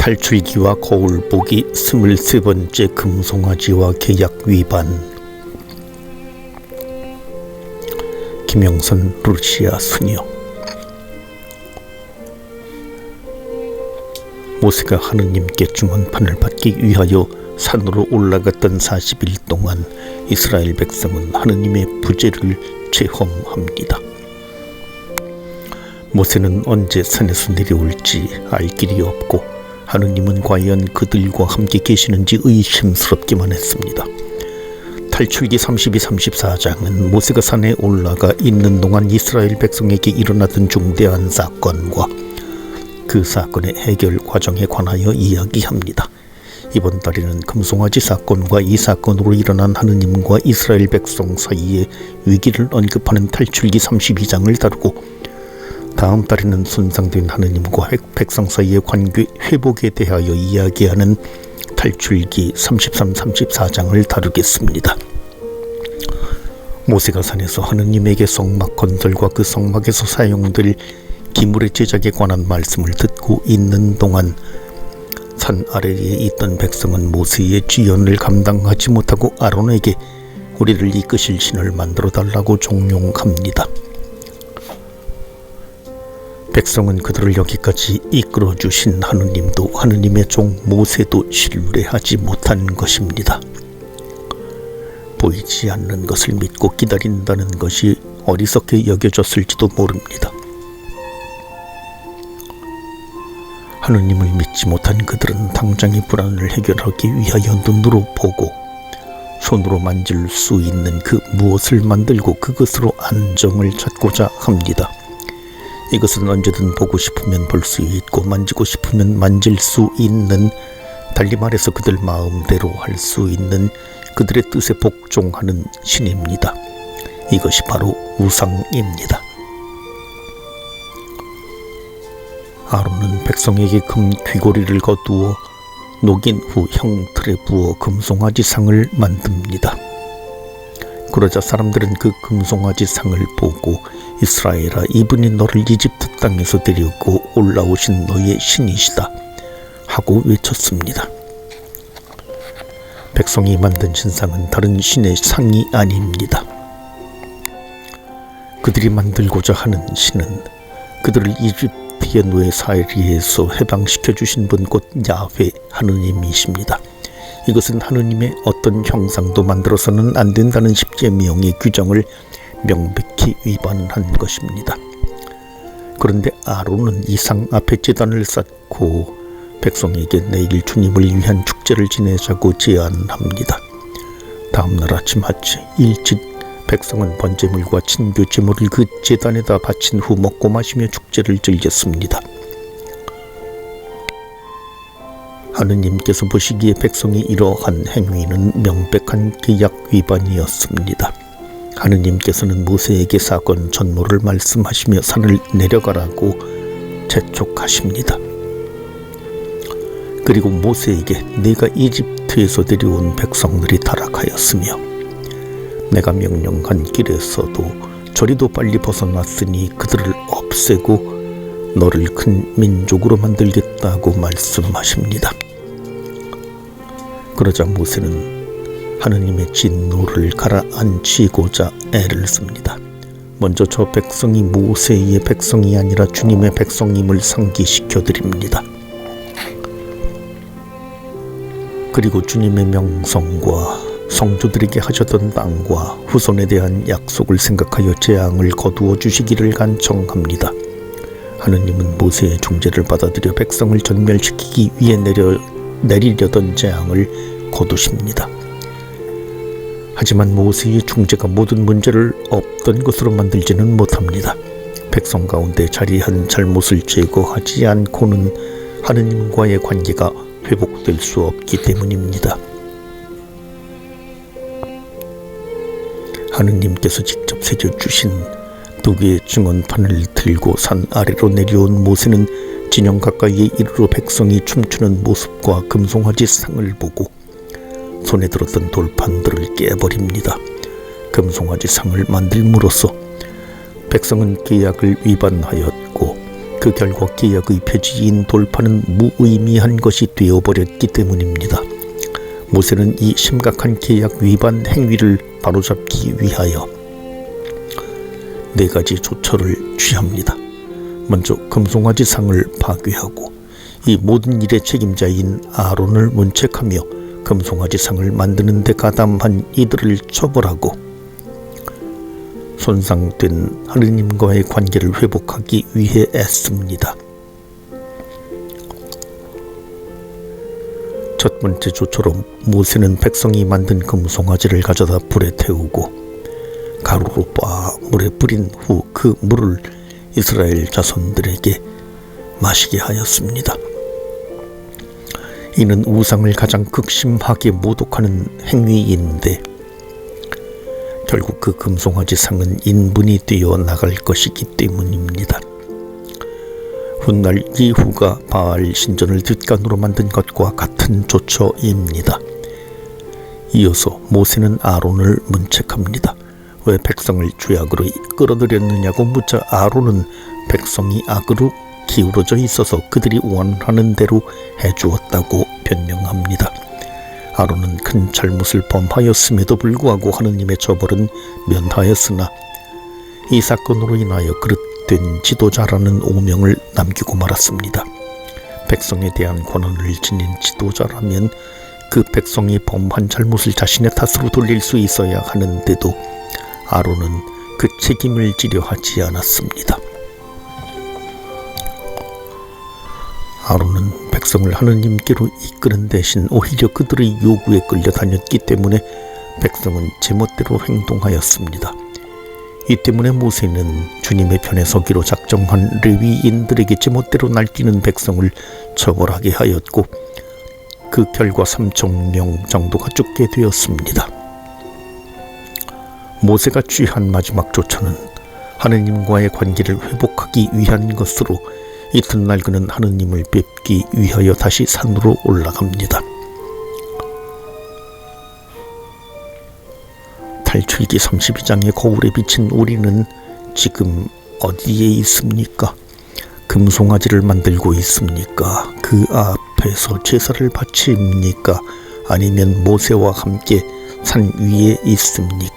탈출기와 거울보기 23번째 금송아지와 계약 위반. 김영선 루시아 수녀. 모세가 하느님께 증언판을 받기 위하여 산으로 올라갔던 40일 동안 이스라엘 백성은 하느님의 부재를 체험합니다. 모세는 언제 산에서 내려올지 알 길이 없고 하느님은 과연 그들과 함께 계시는지 의심스럽기만 했습니다. 탈출기 32, 34장은 모세가 산에 올라가 있는 동안 이스라엘 백성에게 일어나던 중대한 사건과 그 사건의 해결 과정에 관하여 이야기합니다. 이번 달에는 금송아지 사건과 이 사건으로 일어난 하느님과 이스라엘 백성 사이의 위기를 언급하는 탈출기 32장을 다루고, 다음 달에는 손상된 하느님과 백성 사이의 관계 회복에 대하여 이야기하는 탈출기 33, 34장을 다루겠습니다. 모세가 산에서 하느님에게 성막 건설과 그 성막에서 사용될 기물의 제작에 관한 말씀을 듣고 있는 동안 산 아래에 있던 백성은 모세의 지연을 감당하지 못하고 아론에게 우리를 이끄실 신을 만들어 달라고 종용합니다. 백성은 그들을 여기까지 이끌어 주신 하느님도 하느님의 종 모세도 신뢰하지 못한 것입니다. 보이지 않는 것을 믿고 기다린다는 것이 어리석게 여겨졌을지도 모릅니다. 하느님을 믿지 못한 그들은 당장의 불안을 해결하기 위하여 눈으로 보고 손으로 만질 수 있는 그 무엇을 만들고 그것으로 안정을 찾고자 합니다. 이것은 언제든 보고 싶으면 볼 수 있고 만지고 싶으면 만질 수 있는, 달리 말해서 그들 마음대로 할 수 있는 그들의 뜻에 복종하는 신입니다. 이것이 바로 우상입니다. 아론은 백성에게 금 귀고리를 거두어 녹인 후 형틀에 부어 금송아지 상을 만듭니다. 그러자 사람들은 그 금송아지 상을 보고 이스라엘아, 이분이 너를 이집트 땅에서 데리고 올라오신 너의 신이시다 하고 외쳤습니다. 백성이 만든 신상은 다른 신의 상이 아닙니다. 그들이 만들고자 하는 신은 그들을 이집트의 노예 사이에서 해방시켜 주신 분 곧 야훼 하느님이십니다. 이것은 하느님의 어떤 형상도 만들어서는 안 된다는 십계명의 규정을 명백히 위반한 것입니다. 그런데 아론은 이 상 앞에 제단을 쌓고 백성에게 내일 주님을 위한 축제를 지내자고 제안합니다. 다음날 아침 일찍 백성은 번제물과 친교 제물을 그 제단에다 바친 후 먹고 마시며 축제를 즐겼습니다. 하느님께서 보시기에 백성이 이러한 행위는 명백한 계약 위반이었습니다. 하느님께서는 모세에게 사건 전모를 말씀하시며 산을 내려가라고 재촉하십니다. 그리고 모세에게 내가 이집트에서 데려온 백성들이 타락하였으며 내가 명령한 길에서도 저리도 빨리 벗어났으니 그들을 없애고 너를 큰 민족으로 만들겠다고 말씀하십니다. 그러자 모세는 하느님의 진노를 가라앉히고자 애를 씁니다. 먼저 저 백성이 모세의 백성이 아니라 주님의 백성임을 상기시켜 드립니다. 그리고 주님의 명성과 성도들에게 하셨던 땅과 후손에 대한 약속을 생각하여 재앙을 거두어 주시기를 간청합니다. 하느님은 모세의 중재를 받아들여 백성을 전멸시키기 위해 내리려던 재앙을 거두십니다. 하지만 모세의 중재가 모든 문제를 없던 것으로 만들지는 못합니다. 백성 가운데 자리한 잘못을 제거하지 않고는 하느님과의 관계가 회복될 수 없기 때문입니다. 하느님께서 직접 새겨주신 두 개의 증언판을 들고 산 아래로 내려온 모세는 진영 가까이에 이르러 백성이 춤추는 모습과 금송아지 상을 보고 손에 들었던 돌판들을 깨버립니다. 금송아지 상을 만들므로써 백성은 계약을 위반하였고 그 결과 계약의 표지인 돌파는 무의미한 것이 되어버렸기 때문입니다. 모세는 이 심각한 계약 위반 행위를 바로잡기 위하여 4가지 조처를 취합니다. 먼저 금송아지 상을 파괴하고 이 모든 일의 책임자인 아론을 문책하며 금송아지 상을 만드는 데 가담한 이들을 처벌하고 손상된 하느님과의 관계를 회복하기 위해 애씁니다. 첫 번째 조처로 모세는 백성이 만든 금송아지를 가져다 불에 태우고 가루로 빻아 물에 뿌린 후 그 물을 이스라엘 자손들에게 마시게 하였습니다. 이는 우상을 가장 극심하게 모독하는 행위인데 결국 그 금송아지 상은 인분이 되어 나갈 것이기 때문입니다. 훗날 예후가 바알 신전을 뒷간으로 만든 것과 같은 조처입니다. 이어서 모세는 아론을 문책합니다. 왜 백성을 죄악으로 끌어들였느냐고 묻자 아론은 백성이 악으로 기울어져 있어서 그들이 원하는 대로 해주었다고 변명합니다. 아론은 큰 잘못을 범하였음에도 불구하고 하느님의 처벌은 면하였으나 이 사건으로 인하여 그릇된 지도자라는 오명을 남기고 말았습니다. 백성에 대한 권한을 지닌 지도자라면 그 백성이 범한 잘못을 자신의 탓으로 돌릴 수 있어야 하는데도 아론은 그 책임을 지려 하지 않았습니다. 아론은 백성을 하느님께로 이끄는 대신 오히려 그들의 요구에 끌려다녔기 때문에 백성은 제멋대로 행동하였습니다. 이 때문에 모세는 주님의 편에 서기로 작정한 레위인들에게 제멋대로 날뛰는 백성을 처벌하게 하였고 그 결과 3,000명 정도가 죽게 되었습니다. 모세가 취한 마지막 조처는 하느님과의 관계를 회복하기 위한 것으로 이튿날 그는 하느님을 뵙기 위하여 다시 산으로 올라갑니다. 탈출기 32장의 거울에 비친 우리는 지금 어디에 있습니까? 금송아지를 만들고 있습니까? 그 앞에서 제사를 바칩니까? 아니면 모세와 함께 산 위에 있습니까?